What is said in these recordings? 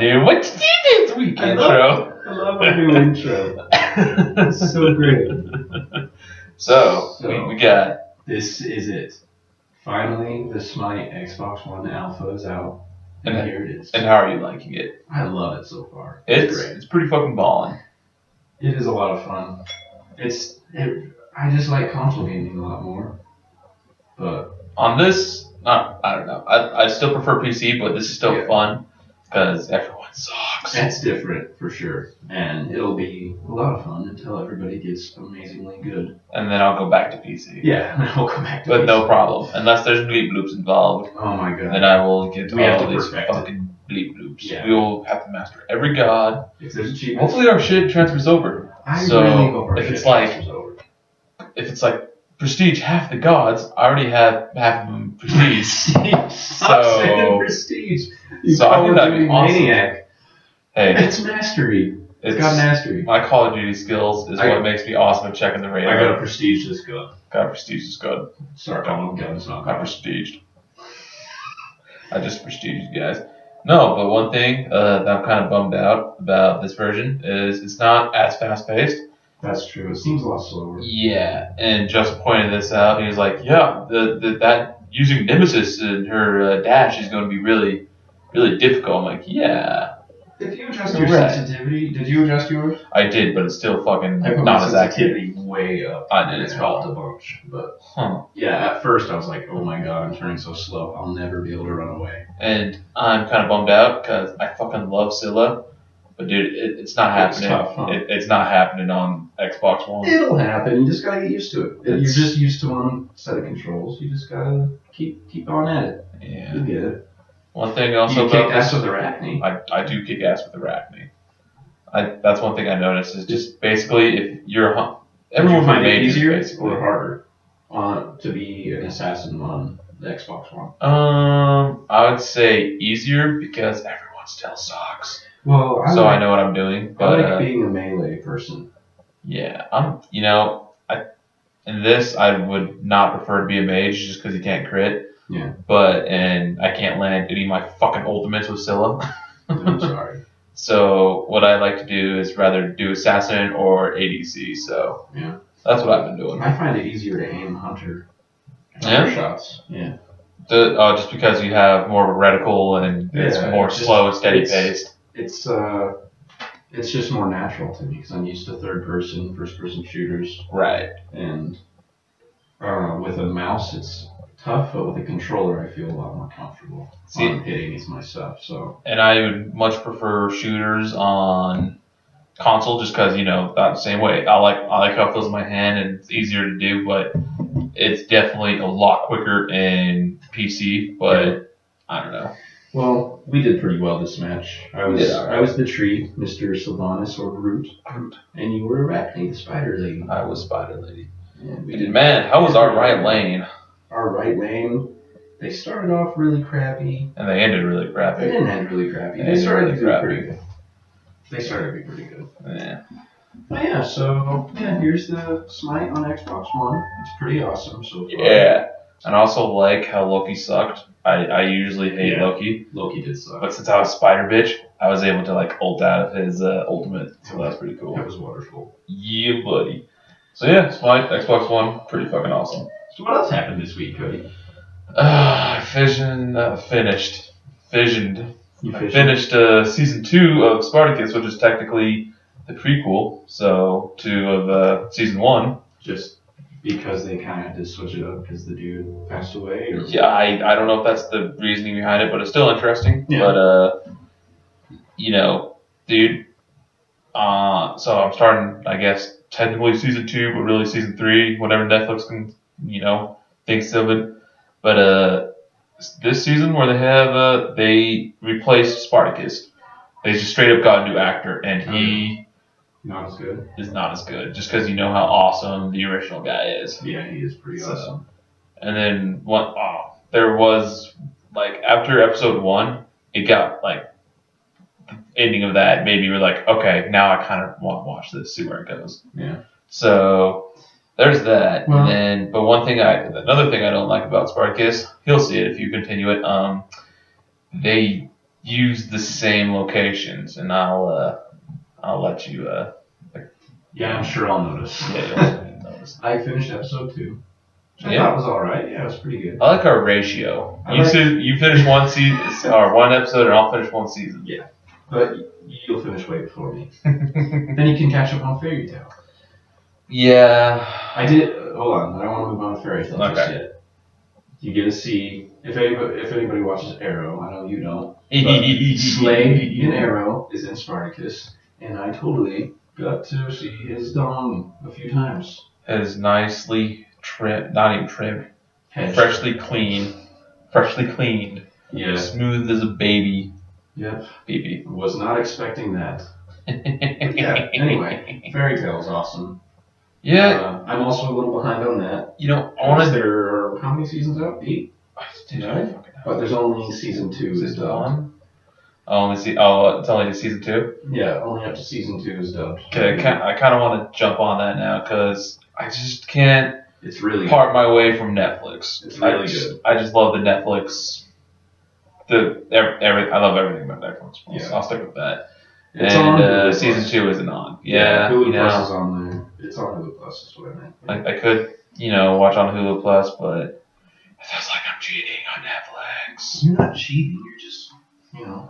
dude. What did you do this week, intro? I love our new intro. It's so great. So we got... This is it. Finally, the Smite Xbox One Alpha is out. And here it is. And how are you liking it? I love it so far. It's great. It's pretty fucking ballin'. It is a lot of fun. I just like console gaming a lot more. But on this, I don't know. I still prefer PC, but this is still fun because everyone sucks. That's different for sure, and it'll be a lot of fun until everybody gets amazingly good. And then I'll go back to PC. Yeah, and I'll go back to but PC. No problem, unless there's bleep bloops involved. Oh my god! Then I will get to all these perfect fucking bleep bloops. Yeah. We will have to master every god. If there's achievements, hopefully our shit transfers over. I really hope our if shit it's like, transfers over. If it's like prestige half the gods, I already have half of them prestige. Stop saying prestige. You so I think that'd be awesome. Maniac. Hey, it's mastery. It's got mastery. My Call of Duty skills is what makes me awesome at checking the radar. I got a prestige this good. Got a prestige this good. Sorry, calling them guns, not got prestiged. I just prestiged you guys. No, but one thing that I'm kind of bummed out about this version is it's not as fast paced. That's true. It seems a lot slower. Yeah, and just pointed this out. He was like, "Yeah, that using Nemesis in her dash is going to be really, really difficult." I'm like, "Yeah." If you adjust your sensitivity, did you adjust yours? I did, but it's still fucking I put not my as accurate. sensitivity way up. I did It's as well. helped a bunch, but yeah, at first I was like, "Oh my god, I'm turning so slow. I'll never be able to run away." And I'm kind of bummed out because I fucking love Scylla. But dude, it's not happening. Tough, huh? It's not happening on Xbox One. It'll happen. You just gotta get used to it. You're just used to one set of controls. You just gotta keep on at it. Yeah. You get it. One thing also you kick ass with Arachne. I do kick ass with Arachne. That's one thing I noticed is just basically if you're everyone find it easier or harder to be an assassin on the Xbox One. I would say easier because everyone still sucks. Well, I know what I'm doing. But, I like being a melee person. Yeah, in this I would not prefer to be a mage just because you can't crit. Yeah. And I can't land any of my fucking ultimates with Scylla. I'm sorry. So what I like to do is rather do assassin or ADC. So yeah, that's what I've been doing. I find it easier to aim hunter shots. Yeah. Just because you have more of a reticle and it's more slow and steady paced. It's just more natural to me because I'm used to first person shooters. Right. And with a mouse, it's tough, but with a controller, I feel a lot more comfortable on hitting my stuff. So. And I would much prefer shooters on console just because not the same way. I like how it feels in my hand and it's easier to do, but it's definitely a lot quicker in PC. But I don't know. Well, we did pretty well this match. I was the tree, Mr. Sylvanas or Groot, and you were Arachne, the Spider Lady. I was Spider Lady. Man, how was our right lane? Our right lane, they started off really crappy. And they ended really crappy. They didn't end really crappy. They started to do pretty good. They started to be pretty good. Yeah. But here's the Smite on Xbox One. It's pretty awesome so far. Yeah. And I also like how Loki sucked. I usually hate Loki. Loki did suck. But since I was Spider Bitch, I was able to ult out of his ultimate. So that's pretty cool. That was wonderful. Yeah, buddy. So yeah, Smite, Xbox One, pretty fucking awesome. So what else happened this week, Cody? Fissioned. I finished season 2 of Spartacus, which is technically the prequel, of season 1. Just because they kind of had to switch it up because the dude passed away? Or? Yeah, I don't know if that's the reasoning behind it, but it's still interesting. Yeah. But, dude, so I'm starting, I guess, technically season 2, but really season 3, whatever Netflix can, thinks of it. But this season where they replaced Spartacus, they just straight up got a new actor, and he not as good. Is not as good, just because you know how awesome the original guy is. Yeah, he is pretty awesome. And then there was after episode 1, it got the ending of that made me okay, now I kind of want to watch this, see where it goes. Yeah. So there's that. Well, and but another thing I don't like about Spartacus, you'll see it if you continue it. use the same locations, and I'll let you. Yeah, I'm sure I'll notice. Yeah, you'll notice. I finished episode 2. I thought it was alright. Yeah, it was pretty good. I like our ratio. You finish one season or one episode, and I'll finish one season. Yeah, but you'll finish way before me. Then you can catch up on Fairy Tail. Yeah. I did. Hold on, I don't want to move on to Fairy Tail just yet. You get to see if anybody watches Arrow. I know you don't. Slade in Arrow is in Spartacus, and I totally got to see his dong a few times. His nicely trimmed, not even trimmed, freshly cleaned. Yeah. Smooth as a baby. Yep. Baby. Was not expecting that. But yeah. Anyway, Fairy Tail is awesome. Yeah. I'm also a little behind on that. You know, honestly, there are how many seasons out? 8. But there's only season 2 is dubbed. It's only to season 2? Yeah, only up to season 2 is dubbed. Okay, I kind of want to jump on that now because I just can't part my way from Netflix. It's really good. I just love the Netflix. I love everything about Netflix. Yeah. I'll stick with that. It's on season 2 isn't on. Yeah, Hulu Plus is on there. It's on Hulu Plus, is what I meant. Like I could, watch on Hulu Plus, but it feels like I'm cheating on Netflix. You're not cheating. You're just,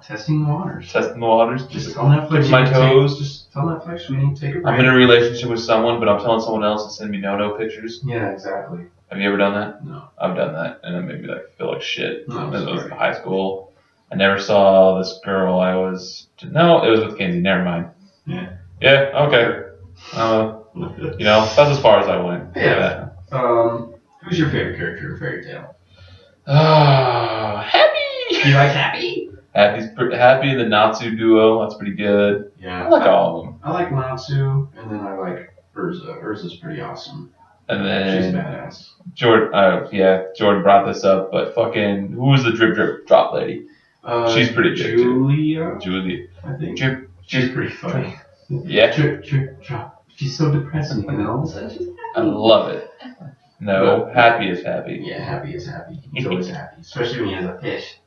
testing the waters. Testing the waters. Just tell Netflix. My toes. Just tell Netflix we need to take a break. I'm in a relationship with someone, but I'm telling someone else to send me no pictures. Yeah, exactly. Have you ever done that? No. I've done that, and it made me feel like shit. No, it was in high school. I never saw this girl. It was with Kenzie. Never mind. Yeah. Yeah. Okay. That's as far as I went. Yeah. Who's your favorite character in Fairy Tail? Happy. You like Happy? Happy the Natsu duo. That's pretty good. Yeah. I like all of them. I like Natsu, and then I like Urza. Urza's pretty awesome. And then she's badass. Jordan brought this up, but fucking who was the drip drop lady? She's pretty good too. Julia. I think. She's pretty funny. Yeah. Drip drop. She's so depressing, and then all of a sudden she's happy. I love it. No, happy is happy. Yeah, happy is happy. He's always happy, especially when he has a fish.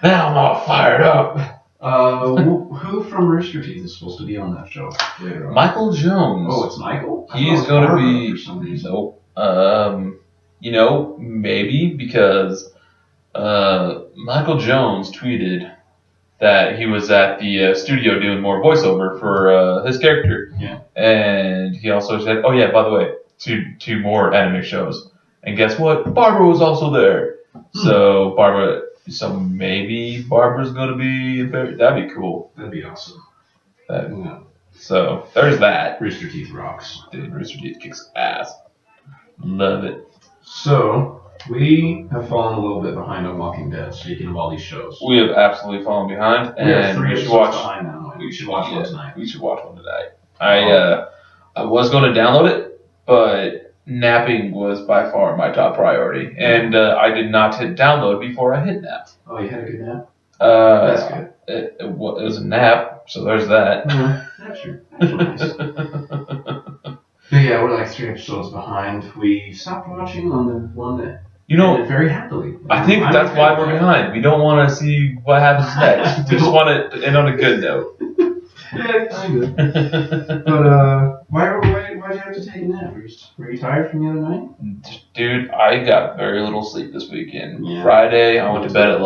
Now I'm all fired up. Who from Rooster Teeth is supposed to be on that show later on? Michael Jones. Oh, it's Michael? He's going to be. For some reason. Nope. Maybe because Michael Jones tweeted that he was at the studio doing more voiceover for his character. Yeah. And he also said, "Oh yeah, by the way, two more anime shows." And guess what? Barbara was also there. So maybe Barbara's gonna be. That'd be cool. That'd be awesome. So there's that. Rooster Teeth rocks. Dude, Rooster Teeth kicks ass. Love it. So we have fallen a little bit behind on Walking Dead. Speaking of all these shows, we have absolutely fallen behind, and we should watch. We should watch one tonight. We should watch one tonight. I was going to download it, but napping was by far my top priority, and I did not hit download before I hit nap. Oh, you had a good nap? That's good. It was a nap, so there's that. That's true. That's nice. But yeah, we're like 3 episodes behind. We stopped watching on the one that ended very happily. I think that's why we're behind. We don't want to see what happens next. We just want it to end on a good note. Yeah, kind of. But why'd you have to take a nap? Were you tired from the other night? Dude, I got very little sleep this weekend. Yeah. Friday, I went to bed at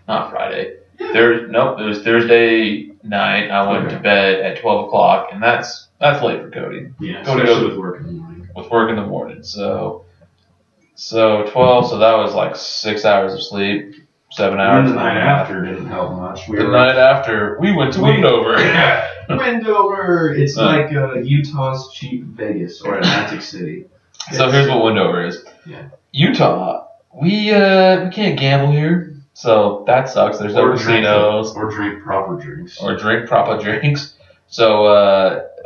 not Friday. It was Thursday night. I went to bed at 12 o'clock, and that's late for Cody. Yeah, Cody goes with work in the morning. With work in the morning, so 12. So that was 6 hours of sleep, 7 hours. And the night after didn't help much. Night after, we went to Wendover. Wendover. It's like Utah's cheap Vegas or Atlantic City. So here's what Wendover is. Yeah. Utah. We can't gamble here. So that sucks. There's no casinos. Or drink proper drinks. So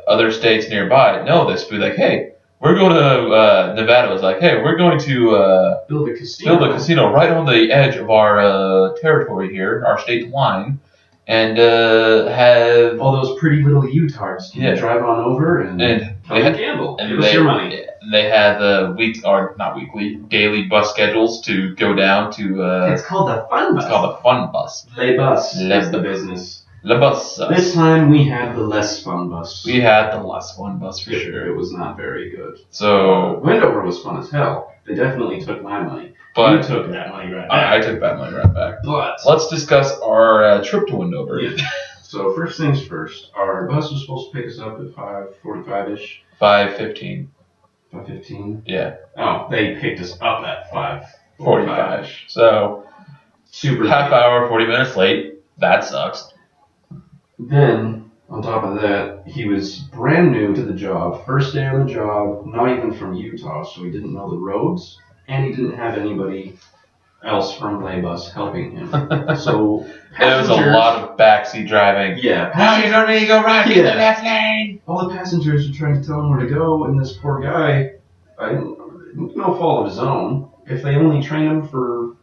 other states nearby know this. Be like, hey, we're going to Nevada. Was like, hey, we're going to build a casino right on the edge of our territory here, our state line, and have all those pretty little Utards. Can you drive on over and come and gamble? Give us your money. They had daily bus schedules to go down to. It's called the Fun Bus. It's called the Fun Bus. Le Bus is the business. Le Bus. This time we had the less fun bus. We had the less fun bus for sure. It was not very good. So Wendover was fun as hell. They definitely took my money. But you took that money right back. I took that money right back. But let's discuss our trip to Wendover. Yeah. So first things first, our bus was supposed to pick us up at 5:45ish. 5:15. 5:15. Yeah. Oh, they picked us up at 5:45. So super half hour, 40 minutes late. That sucks. Then, on top of that, he was brand new to the job. First day on the job, not even from Utah, so he didn't know the roads, and he didn't have anybody else from Laybus helping him. So there was a lot of backseat driving. Yeah. Now you don't need to go right in the left lane. All the passengers were trying to tell him where to go, and this poor guy, no fault of his own. If they only trained him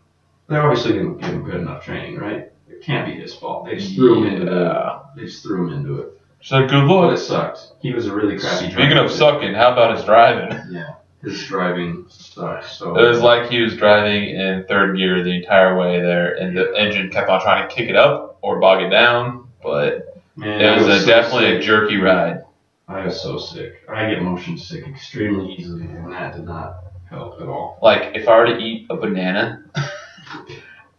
they obviously didn't give him good enough training, right? It can't be his fault. They just threw him into it. So good luck. But it sucked. He was a really crappy driver. Speaking of sucking, how about his driving? Yeah, his driving sucked. So it was like he was driving in third gear the entire way there, and the engine kept on trying to kick it up or bog it down. But it was definitely a jerky ride. I was so sick. I get motion sick extremely easily, and that did not help at all. Like if I were to eat a banana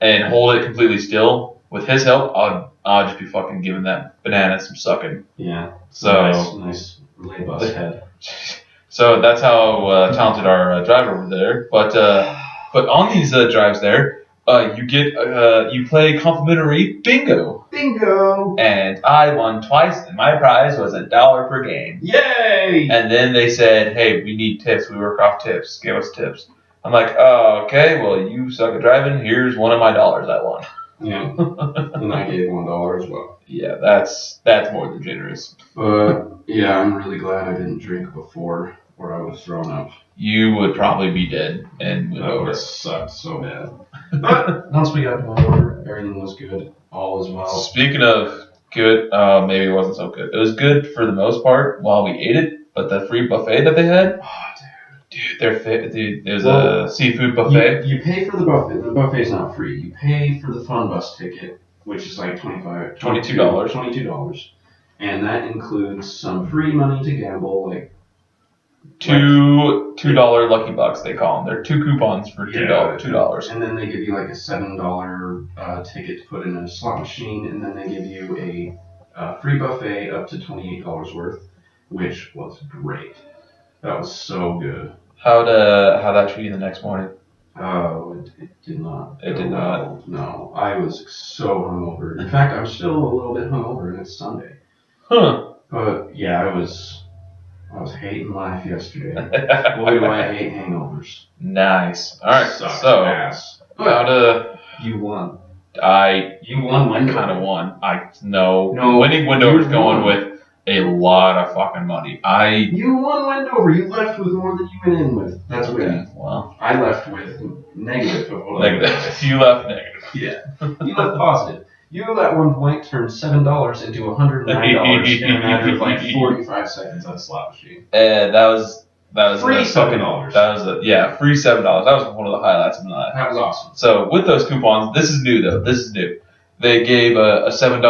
and hold it completely still. With his help, I'll just be fucking giving that banana some sucking. Yeah. So nice Laybus head. So that's how talented our driver was there. But on these drives there, you play complimentary bingo. Bingo. And I won twice, and my prize was $1 per game. Yay! And then they said, "Hey, we need tips. We work off tips. Give us tips." I'm like, "Oh, okay. Well, you suck at driving. Here's one of my dollars I won." Yeah, and I gave $1 as well. Yeah, that's more than generous. But yeah, I'm really glad I didn't drink before, or I would have thrown up. You would probably be dead, and that would have sucked so bad. But once we got over, everything was good. All was well. Speaking of good, maybe it wasn't so good. It was good for the most part while we ate it, but the free buffet that they had. Dude, there's a seafood buffet. You pay for the buffet. The buffet's not free. You pay for the fun bus ticket, which is like $22. And that includes some free money to gamble, like $2 Lucky Bucks they call them. They're 2 coupons for $2. And then they give you like a $7 ticket to put in a slot machine, and then they give you a free buffet up to $28 worth, which was great. That was so good. How'd that treat you the next morning? Oh, it did not. It did not. No, I was so hungover. In fact, I'm still a little bit hungover, and it's Sunday. Huh. But yeah, I was hating life yesterday. Boy, do I hate hangovers. Nice. All right. Sucks so ass. You won. You won. I kind of won. No. Winning Wendover's going with a lot of fucking money. You won Wendover. You left with more than you went in with. That's winning. Well, I left with negative. You left negative. Yeah. You left positive. You at one point turned $7 into $109 in a matter of like 45 seconds on a slot machine. And that was free $7. That was free $7. That was one of the highlights of my life. That was awesome. So with those coupons, this is new though. This is new. They gave a $7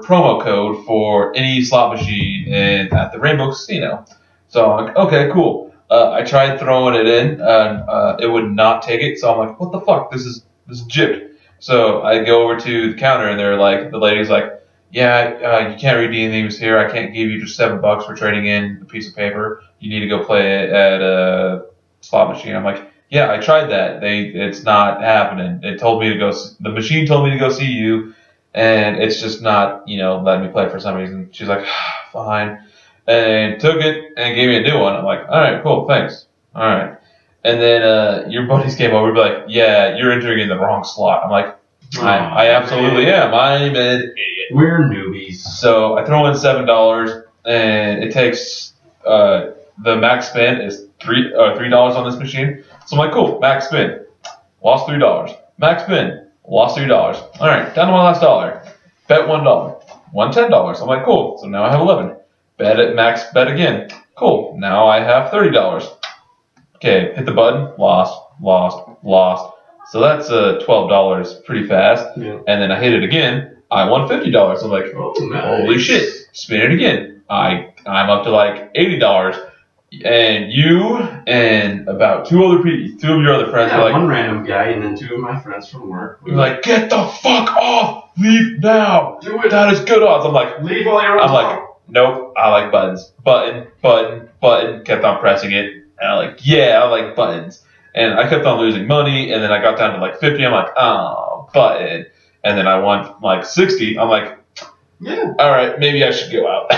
promo code for any slot machine at the Rainbow Casino. So I'm like, okay, cool. I tried throwing it in, and it would not take it. So I'm like, what the fuck? This is gypped. So I go over to the counter, and the lady's like, yeah, you can't redeem these here. I can't give you just $7 for trading in a piece of paper. You need to go play it at a slot machine. I'm like, yeah, I tried that. It's not happening. The machine told me to go see you, and it's just not, letting me play for some reason. She's like, fine. And took it and gave me a new one. I'm like, all right, cool, thanks. All right. And then your buddies came over and be like, yeah, you're entering in the wrong slot. I'm like, I absolutely am. I'm an idiot. We're newbies. So I throw in $7, and it takes the max spin is $3 on this machine. So I'm like, cool, max spin, lost $3. Max spin, lost $3. All right, down to my last dollar. Bet $1. Won $10. I'm like, cool. So now I have 11. Bet at max bet again. Cool. Now I have $30. Okay, hit the button. Lost. So that's $12 pretty fast. Yeah. And then I hit it again. I won $50. I'm like, Oh, nice. holy shit. Spin it again. I'm up to like $80. And you and about two of your other friends yeah, are like, one random guy and then two of my friends from work. You're like, get the fuck off! Leave now! Do it! That is good odds. I'm like, leave all your I'm like, nope, I like buttons. Button. Kept on pressing it. And I'm like, yeah, I like buttons. And I kept on losing money, and then I got down to like 50. I'm like, oh, button. And then I won like 60. I'm like, yeah. Alright, maybe I should go out.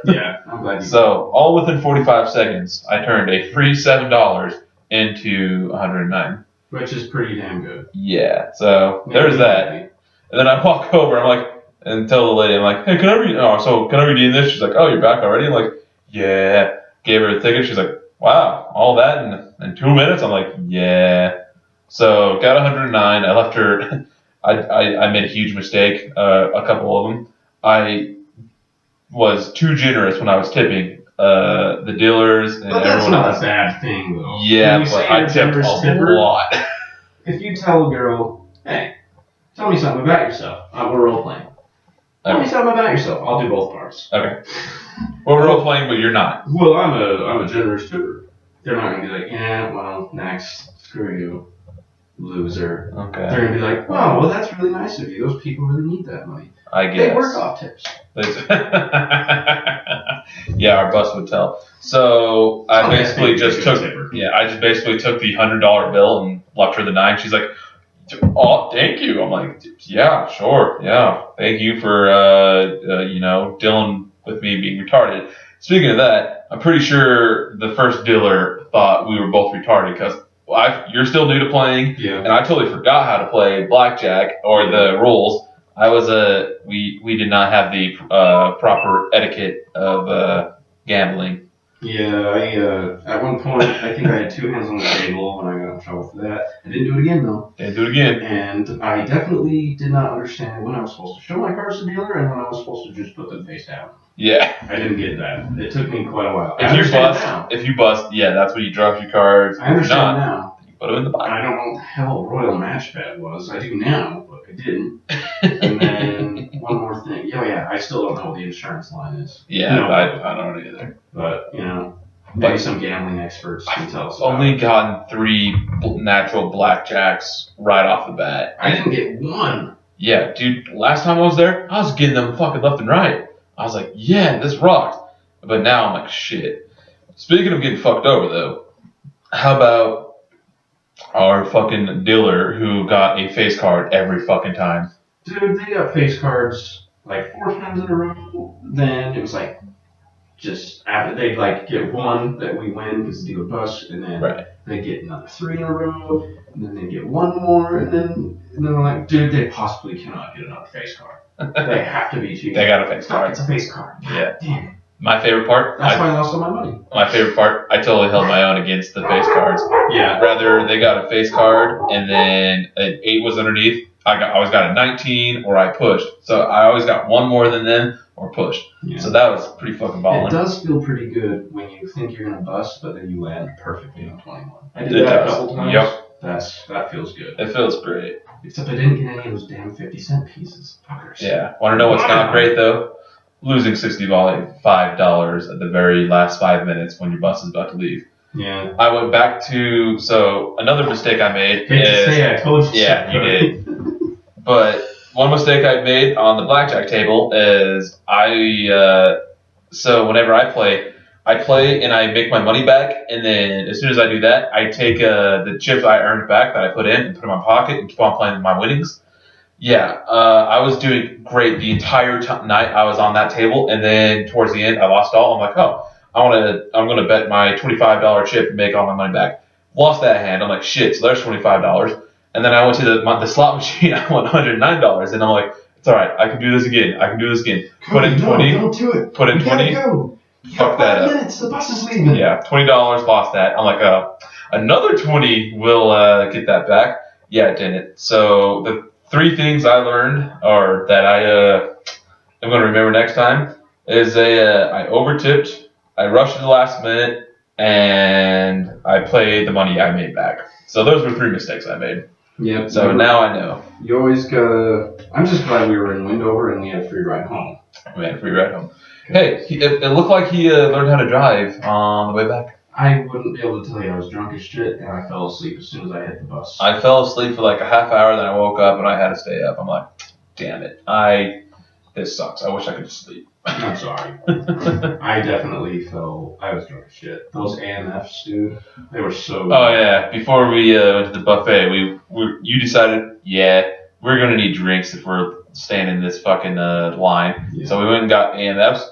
Yeah, I'm glad you did. So, all within 45 seconds, I turned a free $7 into 109. Which is pretty damn good. Yeah, so there's that. And then I walk over, I'm like, and tell the lady, I'm like, hey, can I redeem this? She's like, oh, you're back already? I'm like, yeah. Gave her a ticket. She's like, wow, all that in 2 minutes? I'm like, yeah. So got 109. I left her. I made a huge mistake. A couple of them. I was too generous when I was tipping. The dealers and but that's everyone not else. a bad thing, though. Yeah, but I tipped a lot. If you tell a girl, hey, tell me something about yourself. We're role playing. Tell me something about yourself. I'll do both parts. Okay. Well, we're role playing, but you're not. Well, I'm a generous tipper. They're not gonna be like, yeah, well, next, screw you, loser. Okay. They're gonna be like, wow, well, that's really nice of you. Those people really need that money. I guess. They work off tips. Yeah, our bus would tell. So I basically just took the $100 bill and left her the 9. She's like, oh, thank you. I'm like, yeah, sure, yeah, thank you for dealing with me being retarded. Speaking of that, I'm pretty sure the first dealer thought we were both retarded because you're still new to playing, and I totally forgot how to play blackjack or the rules. We did not have the proper etiquette of gambling. Yeah, at one point, I think I had 2 hands on the table when I got in trouble for that. I didn't do it again, though. Didn't do it again. And I definitely did not understand when I was supposed to show my cards to the dealer and when I was supposed to just put them face down. Yeah. I didn't get that. It took me quite a while. If you bust, yeah, that's when you drop your cards. I understand now. You put them in the box. I don't know what the hell Royal Match Bet was. I do now, but I didn't. And then one more thing. Yeah, I still don't know what the insurance line is. Yeah, no, I don't know either. But, maybe some gambling experts can tell us. I've only gotten 3 natural blackjacks right off the bat. I didn't get 1. Yeah, dude, last time I was there, I was getting them fucking left and right. I was like, yeah, this rocks. But now I'm like, shit. Speaking of getting fucked over, though, how about our fucking dealer who got a face card every fucking time? Dude, they got face cards like 4 times in a row. Then it was like, just after they'd like get 1 that we win because the dealer busts, and then they get another 3 in a row, and then they get 1 more, and then we're like, dude, they possibly cannot get another face card. They have to be cheating. They got a face card. It's a face card. Yeah. Damn it. My favorite part. That's why I lost all my money. My favorite part. I totally held my own against the face cards. Yeah. Rather, they got a face card and then an 8 was underneath. I always got a 19 or I pushed. So I always got 1 more than them or pushed. Yeah. So that was pretty fucking balling. It does feel pretty good when you think you're gonna bust, but then you land perfectly on 21. I did that a couple times. Yep. That feels good. It feels great. Except I didn't get any of those damn 50-cent pieces. Fuckers. Yeah. Want to know what's not great though? Losing $65 at the very last 5 minutes when your bus is about to leave. Yeah. I went back to another mistake I made I told you. Yeah, you did. But one mistake I made on the blackjack table is so whenever I play and I make my money back, and then as soon as I do that, I take the chips I earned back that I put in and put them in my pocket and keep on playing my winnings. Yeah, I was doing great the entire night I was on that table, and then towards the end I lost all. I'm like, oh, I'm gonna bet my $25 chip and make all my money back. Lost that hand. I'm like, shit. So there's $25. And then I went to the slot machine. I won $109, and I'm like, it's all right. I can do this again. Put in 20. Don't do it. Put in 20. Go. Fuck that up. 5 minutes. The bus is leaving. Yeah, $20. Lost that. I'm like, another 20 will get that back. Yeah, it didn't. So the 3 things I learned, or that I'm going to remember next time, is I overtipped, I rushed at the last minute, and I played the money I made back. So those were 3 mistakes I made. Yep. So now I know. You always gotta. I'm just glad we were in Wendover and we had a free ride home. We had a free ride home. Hey, it looked like he learned how to drive on the way back. I wouldn't be able to tell you. I was drunk as shit and I fell asleep as soon as I hit the bus. I fell asleep for like a half hour, then I woke up and I had to stay up. I'm like, damn it. This sucks. I wish I could sleep. I'm sorry. I definitely fell. I was drunk as shit. Those AMFs, dude, they were so. Oh yeah. Before we went to the buffet, you decided, we're gonna need drinks if we're staying in this fucking line. Yeah. So we went and got AMFs.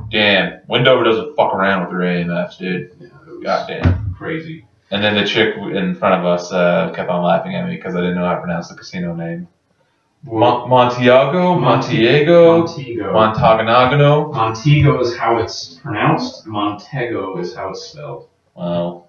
Damn, Wendover doesn't fuck around with their AMFs, dude. Yeah, goddamn, crazy. And then the chick in front of us kept on laughing at me because I didn't know how to pronounce the casino name. Montego. Montego is how it's pronounced. Montego is how it's spelled. Well,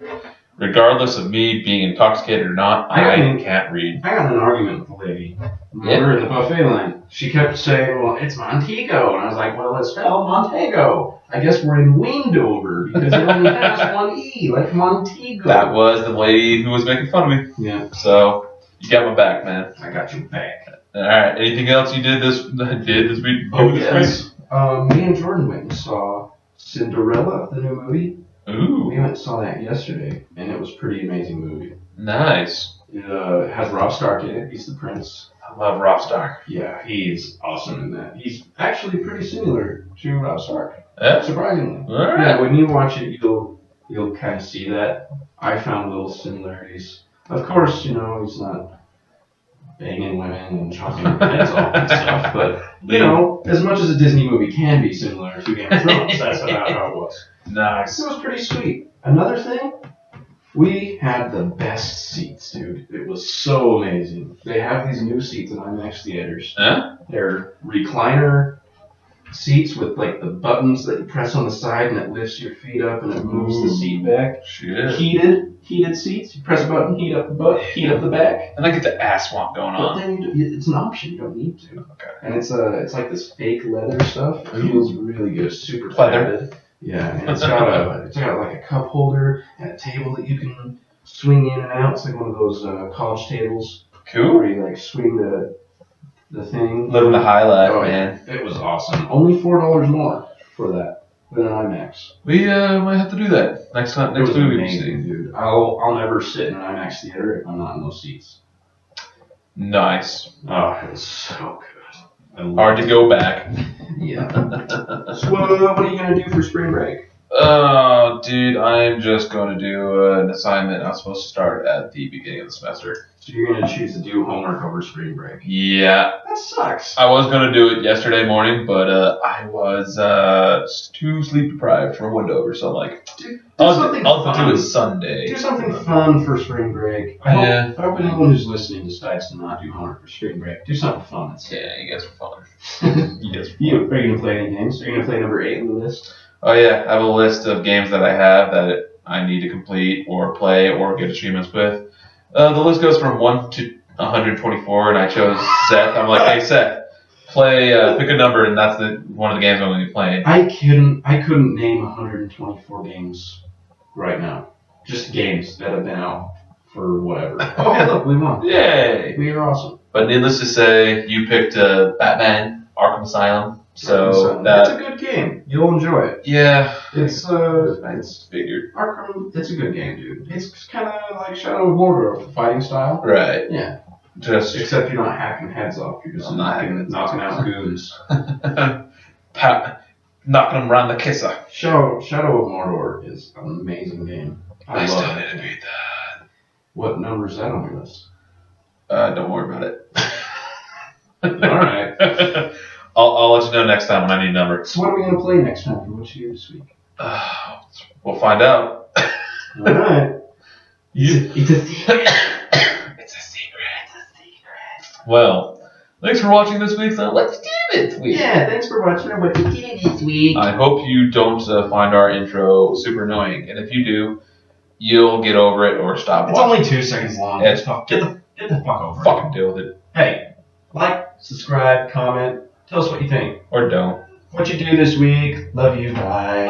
regardless of me being intoxicated or not, I can't read. I got in an argument with the lady. We were in the buffet line. She kept saying, well, it's Montego. And I was like, well, it's spelled Montego. I guess we're in Wendover because it only has one E, like Montego. That was the lady who was making fun of me. Yeah. So, you got my back, man. I got your back. Alright, anything else you did this week? Oh, yes. Me and Jordan went and saw Cinderella, the new movie. Ooh. We went and saw that yesterday, and it was a pretty amazing movie. Nice. It has Rob Stark in it. He's the prince. I love Rob Stark. Yeah, he's awesome in that. He's actually pretty similar to Rob Stark. Yeah? Surprisingly. All right. Yeah, when you watch it, you'll kind of see that. I found little similarities. Of course, he's not banging women and chopping their heads off and stuff, but, as much as a Disney movie can be similar to Game of Thrones, that's about how it was. Nice. It was pretty sweet. Another thing, we had the best seats, dude. It was so amazing. They have these new seats in IMAX theaters. Huh? They're recliner seats with like the buttons that you press on the side and it lifts your feet up and it moves the seat back. Shit. Heated seats. You press a button, heat up the butt, heat up the back. And I get the ass swamp going on. But then it's an option. You don't need to. Okay. And it's like this fake leather stuff. It feels really good. Super leather. padded. Yeah, and it's got like a cup holder and a table that you can swing in and out. It's like one of those college tables. Cool. Where you like swing the thing. Living the high life, man. It was awesome. Only $4 more for that than an IMAX. We might have to do that next movie we see. Dude. I'll never sit in an IMAX theater if I'm not in those seats. Nice. Oh, it was so good. Hard to go back. Yeah. So what are you gonna do for spring break? Dude, I'm just going to do an assignment I'm supposed to start at the beginning of the semester. So you're going to choose to do homework over spring break? Yeah. That sucks. I was going to do it yesterday morning, but I was too sleep deprived from Wendover, so I'm like, I'll do it Sunday. Do something fun for spring break. I hope anyone who's listening decides to not do homework for spring break. Do something fun instead. Yeah, you guys are fun. Are you going to play any games? Are you going to play number 8 on the list? Oh yeah, I have a list of games that I have that I need to complete or play or get achievements with. The list goes from 1 to 124, and I chose Seth. I'm like, hey Seth, pick a number, and that's one of the games I'm going to be playing. I couldn't name 124 games right now. Just games that have been out for whatever. Oh hey, look, we won! Yay! We are awesome. But needless to say, you picked Batman Arkham Asylum. So that's a good game. You'll enjoy it. Yeah, it's figured. Arkham. It's a good game, dude. It's kind of like Shadow of Mordor, the fighting style. Right. Yeah. Except you're not hacking heads off. You're just knocking out goons. Knocking them around the kisser. Shadow of Mordor is an amazing game. I still need to beat that. What number is that on your list? Don't worry about it. All right. I'll let you know next time when I need a number. So what are we going to play next time for Whatcha this week? We'll find out. All right. It's a secret. It's a secret. Well, thanks for watching this week's Let's Do It this week. Yeah, thanks for watching our Whatcha this week. I hope you don't find our intro super annoying, and if you do, you'll get over it or stop watching. It's only 2 seconds long. Get the fuck over it. Fucking deal with it. Hey. Like, subscribe, comment, tell us what you think. Or don't. What you do this week. Love you. Bye.